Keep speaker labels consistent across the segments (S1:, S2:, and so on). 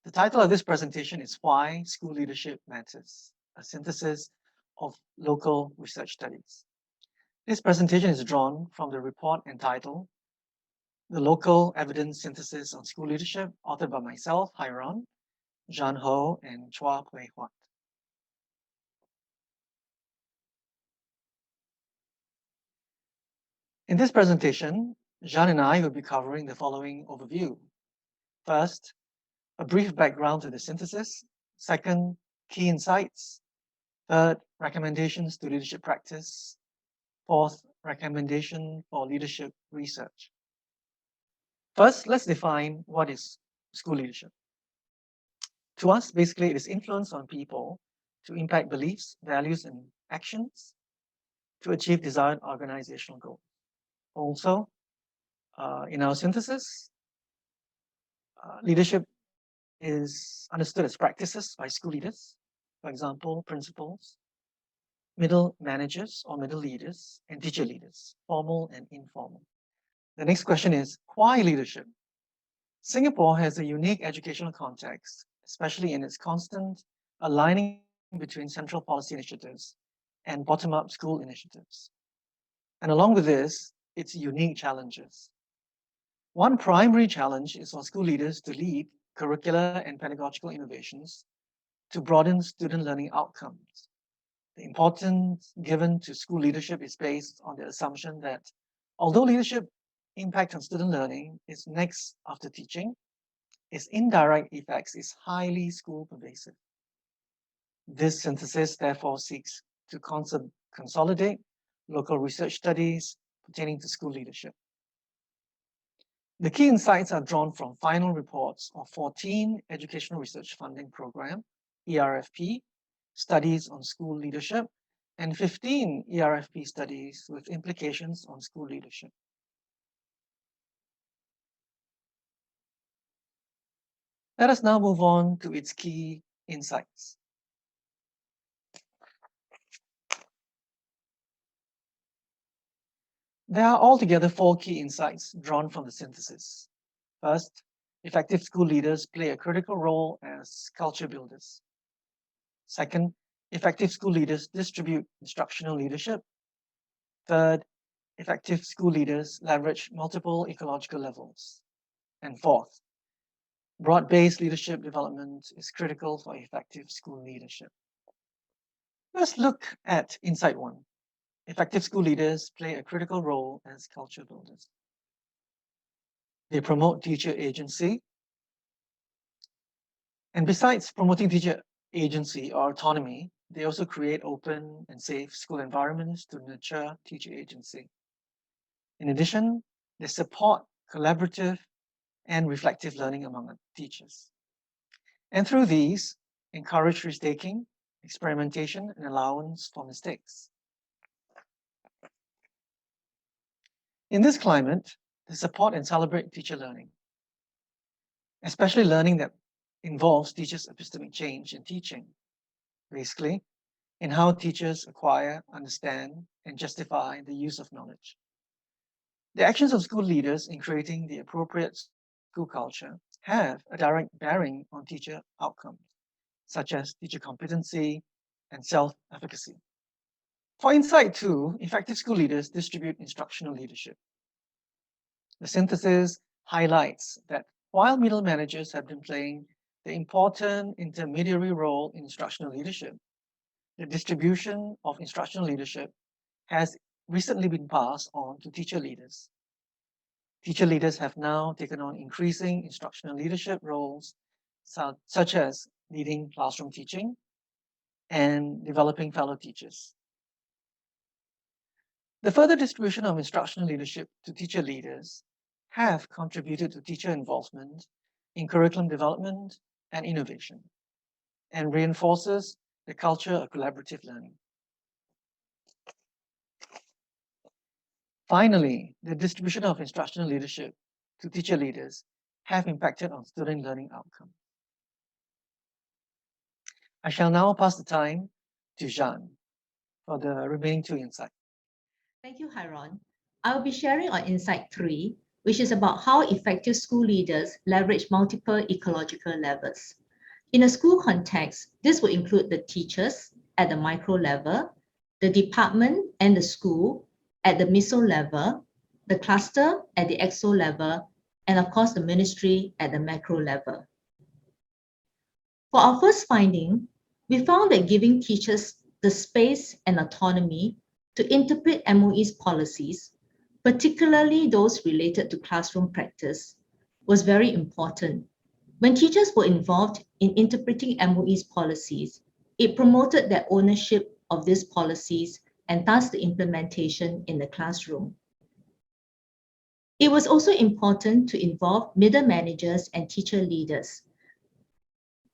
S1: The title of this presentation is Why School Leadership Matters, a synthesis of local research studies. This presentation is drawn from the report entitled The Local Evidence Synthesis on School Leadership, authored by myself, Hairon, Jeanne Ho, and Chua Pui Huat. In this presentation, Jeanne and I will be covering the following overview. First, a brief background to the synthesis. Second, key insights. Third, recommendations to leadership practice. Fourth, recommendation for leadership research. First, let's define what is school leadership. To us, basically, it is influence on people to impact beliefs, values, and actions to achieve desired organizational goals. Also, in our synthesis, leadership is understood as practices by school leaders, for example, principals, middle managers or middle leaders, and teacher leaders, formal and informal. The next question is, why leadership? Singapore has a unique educational context, especially in its constant aligning between central policy initiatives and bottom-up school initiatives. And along with this, its unique challenges. One primary challenge is for school leaders to lead curricular and pedagogical innovations to broaden student learning outcomes. The importance given to school leadership is based on the assumption that although leadership impact on student learning is next after teaching, its indirect effects is highly school pervasive. This synthesis therefore seeks to consolidate local research studies pertaining to school leadership. The key insights are drawn from final reports of 14 Educational Research Funding Program, ERFP, studies on school leadership, and 15 ERFP studies with implications on school leadership. Let us now move on to its key insights. There are altogether 4 key insights drawn from the synthesis. First, effective school leaders play a critical role as culture builders. Second, effective school leaders distribute instructional leadership. Third, effective school leaders leverage multiple ecological levels. And fourth, broad-based leadership development is critical for effective school leadership. Let's look at Insight 1. Effective school leaders play a critical role as culture builders. They promote teacher agency. And besides promoting teacher agency or autonomy, they also create open and safe school environments to nurture teacher agency. In addition, they support collaborative and reflective learning among teachers. And through these, encourage risk-taking, experimentation, and allowance for mistakes. In this climate, they support and celebrate teacher learning, especially learning that involves teachers' epistemic change in teaching, basically, in how teachers acquire, understand, and justify the use of knowledge. The actions of school leaders in creating the appropriate school culture have a direct bearing on teacher outcomes, such as teacher competency and self-efficacy. For Insight 2, effective school leaders distribute instructional leadership. The synthesis highlights that while middle managers have been playing the important intermediary role in instructional leadership, the distribution of instructional leadership has recently been passed on to teacher leaders. Teacher leaders have now taken on increasing instructional leadership roles, such as leading classroom teaching and developing fellow teachers. The further distribution of instructional leadership to teacher leaders have contributed to teacher involvement in curriculum development and innovation, and reinforces the culture of collaborative learning. Finally, the distribution of instructional leadership to teacher leaders have impacted on student learning outcomes. I shall now pass the time to Jeanne for the remaining 2 insights.
S2: Thank you, Hairon. I'll be sharing on Insight 3, which is about how effective school leaders leverage multiple ecological levels. In a school context, this will include the teachers at the micro level, the department and the school at the meso level, the cluster at the exo level, and of course the ministry at the macro level. For our first finding, we found that giving teachers the space and autonomy to interpret MOE's policies, particularly those related to classroom practice, was very important. When teachers were involved in interpreting MOE's policies, it promoted their ownership of these policies and thus the implementation in the classroom. It was also important to involve middle managers and teacher leaders.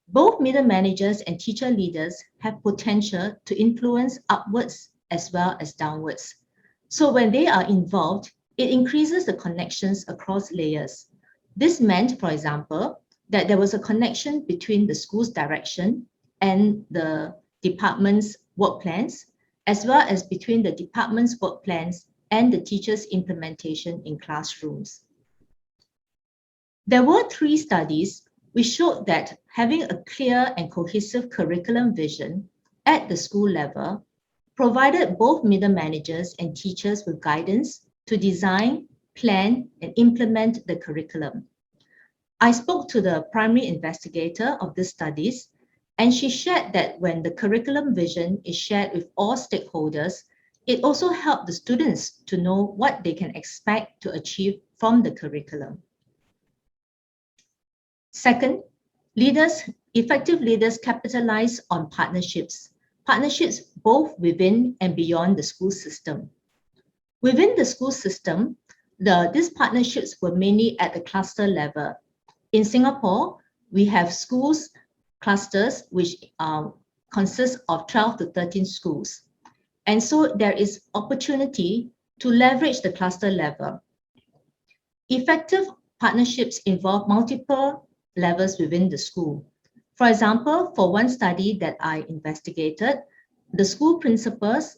S2: Both middle managers and teacher leaders have potential to influence upwards as well as downwards. So when they are involved, it increases the connections across layers. This meant, for example, that there was a connection between the school's direction and the department's work plans, as well as between the department's work plans and the teacher's implementation in classrooms. There were 3 studies which showed that having a clear and cohesive curriculum vision at the school level provided both middle managers and teachers with guidance to design, plan, and implement the curriculum. I spoke to the primary investigator of these studies, and she shared that when the curriculum vision is shared with all stakeholders, it also helped the students to know what they can expect to achieve from the curriculum. Second, effective leaders capitalize on partnerships both within and beyond the school system. Within the school system, these partnerships were mainly at the cluster level. In Singapore, we have schools clusters which consist of 12 to 13 schools. And so there is opportunity to leverage the cluster level. Effective partnerships involve multiple levels within the school. For example, for one study that I investigated, the school principals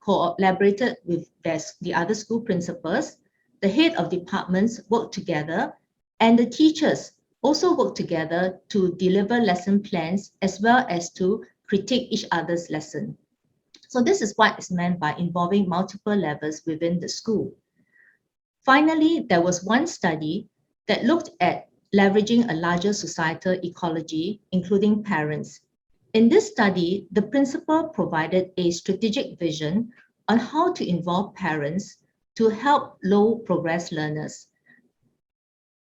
S2: collaborated with the other school principals, the head of departments worked together, and the teachers also worked together to deliver lesson plans as well as to critique each other's lesson. So this is what is meant by involving multiple levels within the school. Finally, there was one study that looked at leveraging a larger societal ecology, including parents. In this study, the principal provided a strategic vision on how to involve parents to help low progress learners.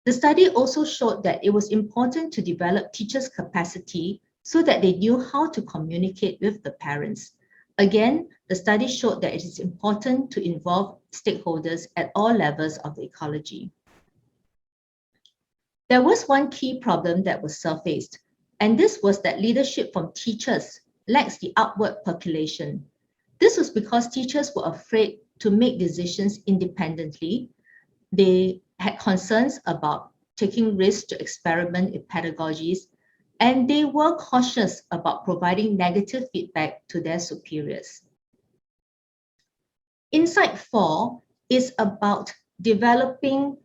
S2: The study also showed that it was important to develop teachers' capacity so that they knew how to communicate with the parents. Again, the study showed that it is important to involve stakeholders at all levels of the ecology. There was one key problem that was surfaced, and this was that leadership from teachers lacks the upward percolation. This was because teachers were afraid to make decisions independently. They had concerns about taking risks to experiment with pedagogies, and they were cautious about providing negative feedback to their superiors. Insight 4 is about developing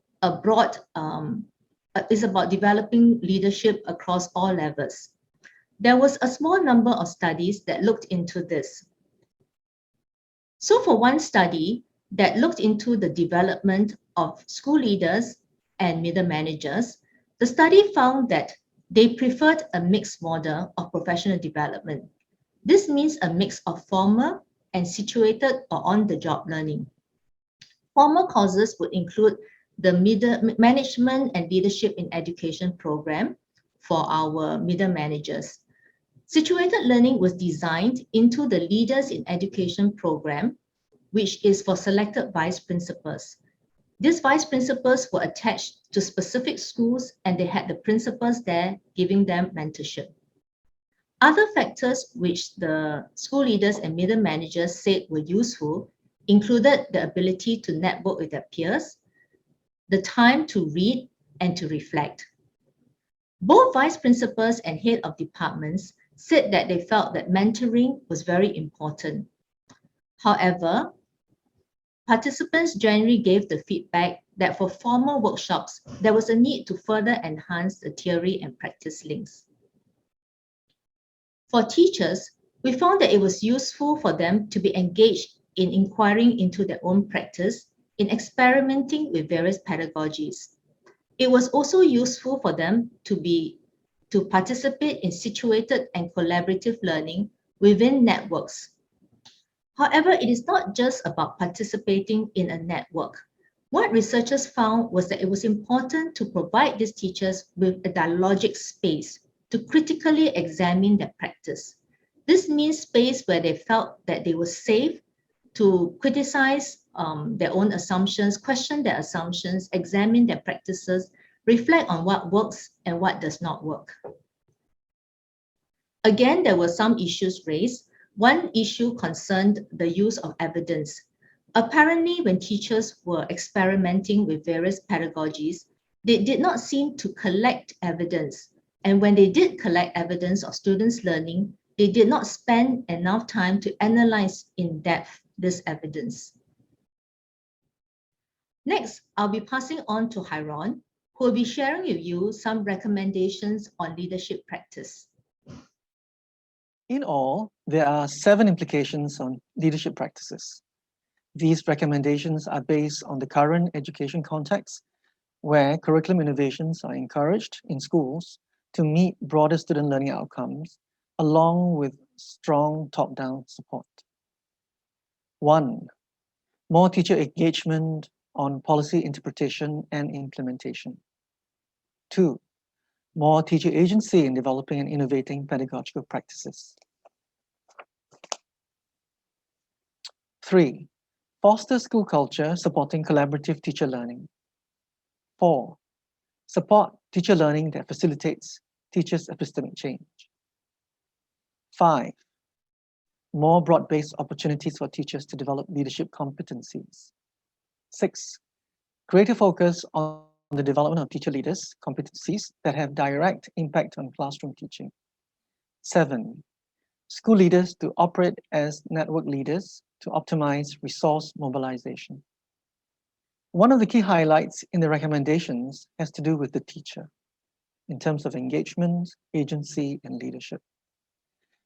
S2: leadership across all levels. There was a small number of studies that looked into this. So for one study that looked into the development of school leaders and middle managers, the study found that they preferred a mixed model of professional development. This means a mix of formal and situated or on-the-job learning. Formal courses would include the management and leadership in education program for our middle managers. Situated learning was designed into the leaders in education program, which is for selected vice principals. These vice principals were attached to specific schools and they had the principals there giving them mentorship. Other factors which the school leaders and middle managers said were useful included the ability to network with their peers, the time to read and to reflect. Both vice principals and head of departments said that they felt that mentoring was very important. However, participants generally gave the feedback that for formal workshops, there was a need to further enhance the theory and practice links. For teachers, we found that it was useful for them to be engaged in inquiring into their own practice, in experimenting with various pedagogies. It was also useful for them to participate in situated and collaborative learning within networks. However, it is not just about participating in a network. What researchers found was that it was important to provide these teachers with a dialogic space to critically examine their practice. This means space where they felt that they were safe to criticize their own assumptions, question their assumptions, examine their practices, reflect on what works and what does not work. Again, there were some issues raised. One issue concerned the use of evidence. Apparently, when teachers were experimenting with various pedagogies, they did not seem to collect evidence. And when they did collect evidence of students' learning, they did not spend enough time to analyze in depth this evidence. Next, I'll be passing on to Hairon, who will be sharing with you some recommendations on leadership practice.
S1: In all, there are 7 implications on leadership practices. These recommendations are based on the current education context, where curriculum innovations are encouraged in schools to meet broader student learning outcomes, along with strong top-down support. 1. More teacher engagement on policy interpretation and implementation. 2. More teacher agency in developing and innovating pedagogical practices. 3. Foster school culture supporting collaborative teacher learning. 4. Support teacher learning that facilitates teachers' epistemic change. 5. More broad-based opportunities for teachers to develop leadership competencies. 6. Greater focus on the development of teacher leaders' competencies that have direct impact on classroom teaching. 7. School leaders to operate as network leaders to optimize resource mobilization. One of the key highlights in the recommendations has to do with the teacher in terms of engagement, agency, and leadership.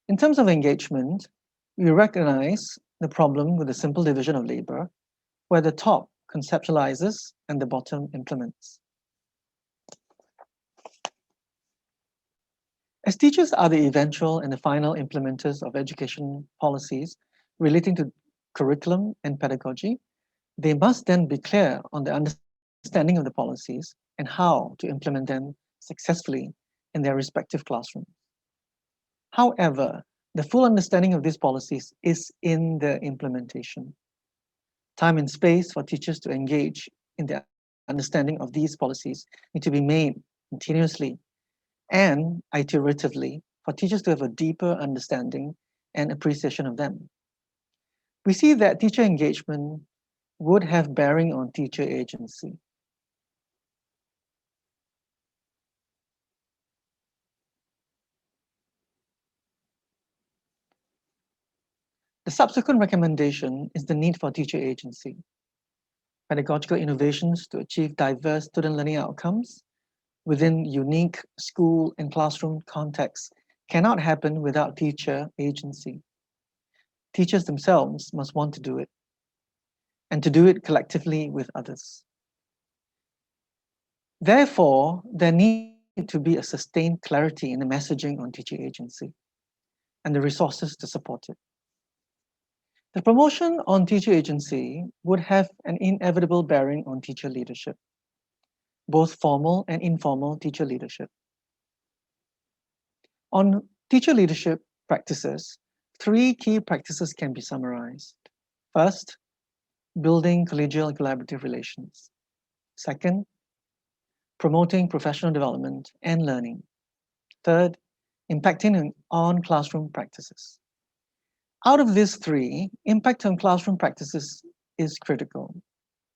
S1: In terms of engagement, we recognize the problem with the simple division of labor, where the top conceptualizes and the bottom implements. As teachers are the eventual and the final implementers of education policies relating to curriculum and pedagogy, they must then be clear on the understanding of the policies and how to implement them successfully in their respective classrooms. However, the full understanding of these policies is in the implementation. Time and space for teachers to engage in the understanding of these policies need to be made continuously and iteratively for teachers to have a deeper understanding and appreciation of them. We see that teacher engagement would have bearing on teacher agency. The subsequent recommendation is the need for teacher agency. Pedagogical innovations to achieve diverse student learning outcomes within unique school and classroom contexts cannot happen without teacher agency. Teachers themselves must want to do it, and to do it collectively with others. Therefore, there needs to be a sustained clarity in the messaging on teacher agency and the resources to support it. The promotion on teacher agency would have an inevitable bearing on teacher leadership, both formal and informal teacher leadership. On teacher leadership practices, 3 key practices can be summarized. First, building collegial and collaborative relations. Second, promoting professional development and learning. Third, impacting on classroom practices. Out of these 3, impact on classroom practices is critical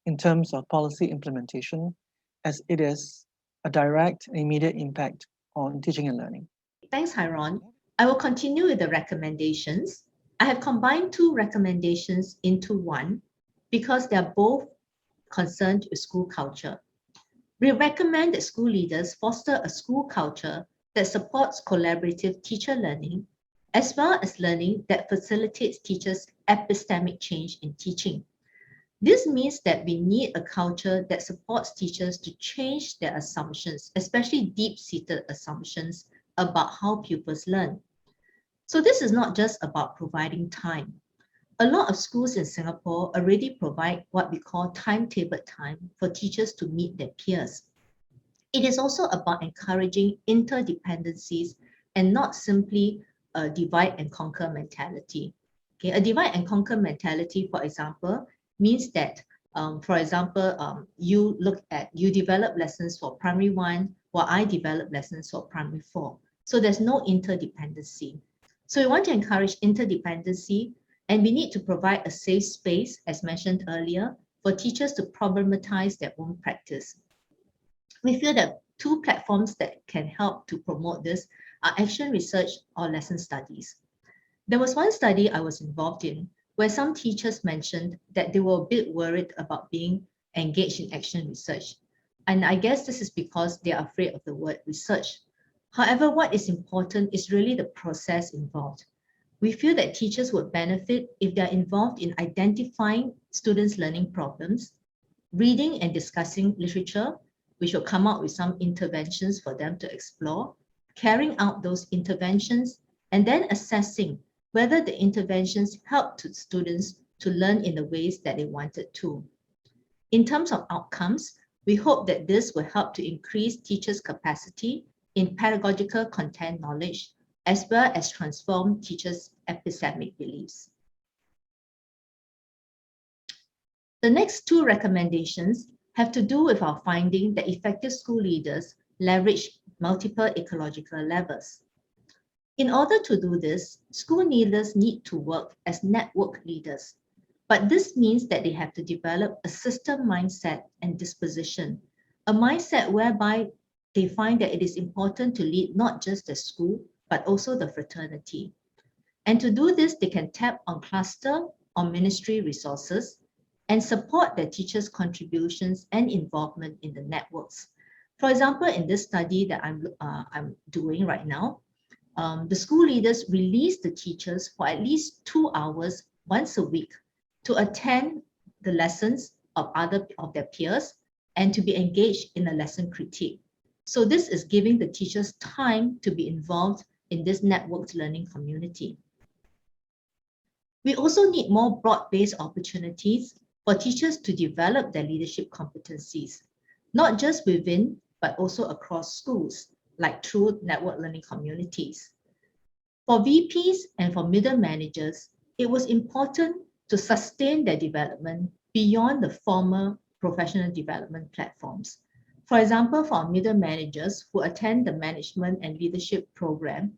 S1: in terms of policy implementation, as it is a direct and immediate impact on teaching and learning.
S2: Thanks, Hairon. I will continue with the recommendations. I have combined 2 recommendations into one because they are both concerned with school culture. We recommend that school leaders foster a school culture that supports collaborative teacher learning, as well as learning that facilitates teachers' epistemic change in teaching. This means that we need a culture that supports teachers to change their assumptions, especially deep-seated assumptions about how pupils learn. So this is not just about providing time. A lot of schools in Singapore already provide what we call timetabled time for teachers to meet their peers. It is also about encouraging interdependencies and not simply a divide and conquer mentality. Okay, a divide and conquer mentality, for example, means that, you develop lessons for primary 1, while I develop lessons for primary 4. So there's no interdependency. So we want to encourage interdependency, and we need to provide a safe space, as mentioned earlier, for teachers to problematize their own practice. We feel that 2 platforms that can help to promote this are action research or lesson studies. There was one study I was involved in where some teachers mentioned that they were a bit worried about being engaged in action research. And I guess this is because they are afraid of the word research. However, what is important is really the process involved. We feel that teachers would benefit if they're involved in identifying students' learning problems, reading and discussing literature, which will come out with some interventions for them to explore, carrying out those interventions, and then assessing whether the interventions help to students to learn in the ways that they wanted to. In terms of outcomes, we hope that this will help to increase teachers' capacity in pedagogical content knowledge, as well as transform teachers' epistemic beliefs. The next 2 recommendations have to do with our finding that effective school leaders leverage multiple ecological levels. In order to do this, school leaders need to work as network leaders, but this means that they have to develop a system mindset and disposition, a mindset whereby they find that it is important to lead not just the school, but also the fraternity. And to do this, they can tap on cluster or ministry resources and support their teachers' contributions and involvement in the networks. For example, in this study that I'm doing right now, the school leaders release the teachers for at least 2 hours once a week to attend the lessons of their peers and to be engaged in a lesson critique. So this is giving the teachers time to be involved in this networked learning community. We also need more broad-based opportunities for teachers to develop their leadership competencies, not just within, but also across schools, like through network learning communities. For VPs and for middle managers, it was important to sustain their development beyond the former professional development platforms. For example, for our middle managers who attend the management and leadership program,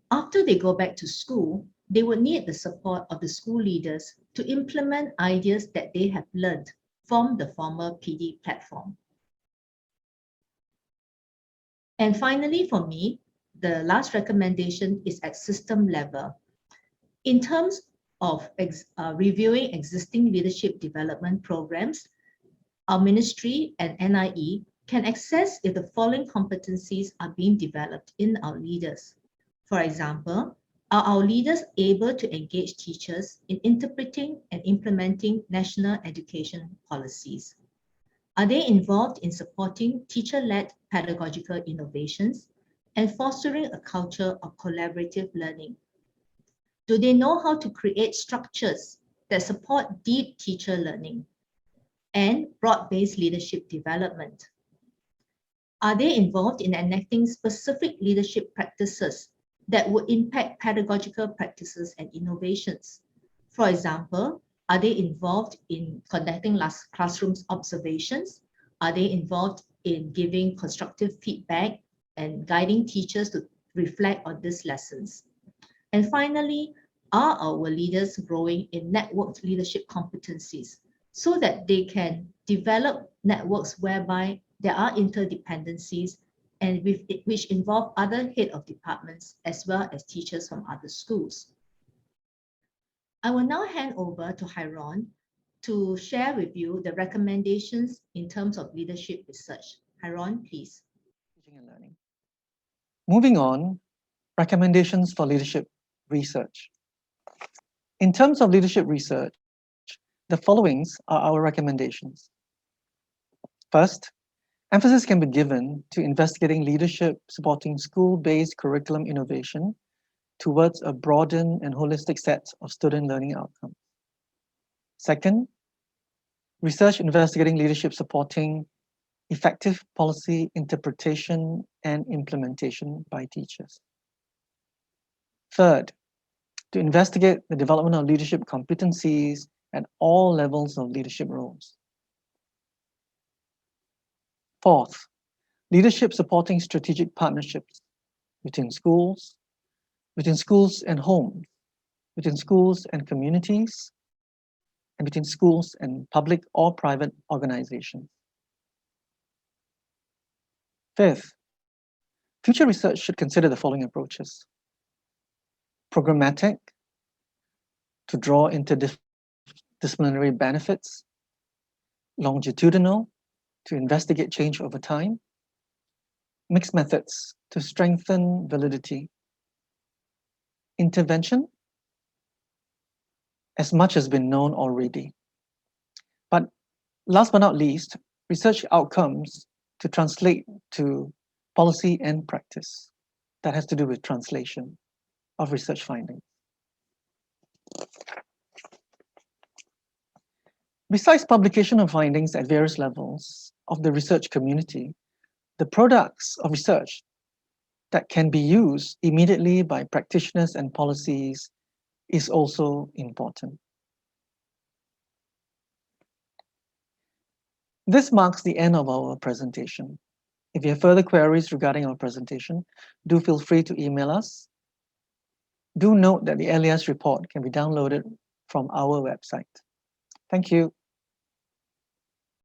S2: after they go back to school, they would need the support of the school leaders to implement ideas that they have learned from the former PD platform. And finally, for me, the last recommendation is at system level. In terms of reviewing existing leadership development programs, our ministry and NIE can assess if the following competencies are being developed in our leaders. For example, are our leaders able to engage teachers in interpreting and implementing national education policies? Are they involved in supporting teacher-led pedagogical innovations and fostering a culture of collaborative learning? Do they know how to create structures that support deep teacher learning and broad-based leadership development? Are they involved in enacting specific leadership practices that would impact pedagogical practices and innovations? For example, are they involved in conducting classroom observations? Are they involved in giving constructive feedback and guiding teachers to reflect on these lessons? And finally, are our leaders growing in networked leadership competencies so that they can develop networks whereby there are interdependencies and which involve other head of departments as well as teachers from other schools? I will now hand over to Hairon to share with you the recommendations in terms of leadership research. Hairon, please.
S1: Teaching and learning. Moving on, recommendations for leadership research. In terms of leadership research, the followings are our recommendations. First, emphasis can be given to investigating leadership supporting school-based curriculum innovation towards a broadened and holistic set of student learning outcomes. Second, research investigating leadership supporting effective policy interpretation and implementation by teachers. Third, to investigate the development of leadership competencies at all levels of leadership roles. Fourth, leadership supporting strategic partnerships between schools and homes, between schools and communities, and between schools and public or private organizations. Fifth, future research should consider the following approaches. Programmatic, to draw interdisciplinary benefits. Longitudinal, to investigate change over time. Mixed methods, to strengthen validity. Intervention, as much has been known already. But last but not least, research outcomes to translate to policy and practice. That has to do with translation of research findings. Besides publication of findings at various levels of the research community, the products of research that can be used immediately by practitioners and policies is also important. This marks the end of our presentation. If you have further queries regarding our presentation, do feel free to email us. Do note that the LES report can be downloaded from our website. Thank you.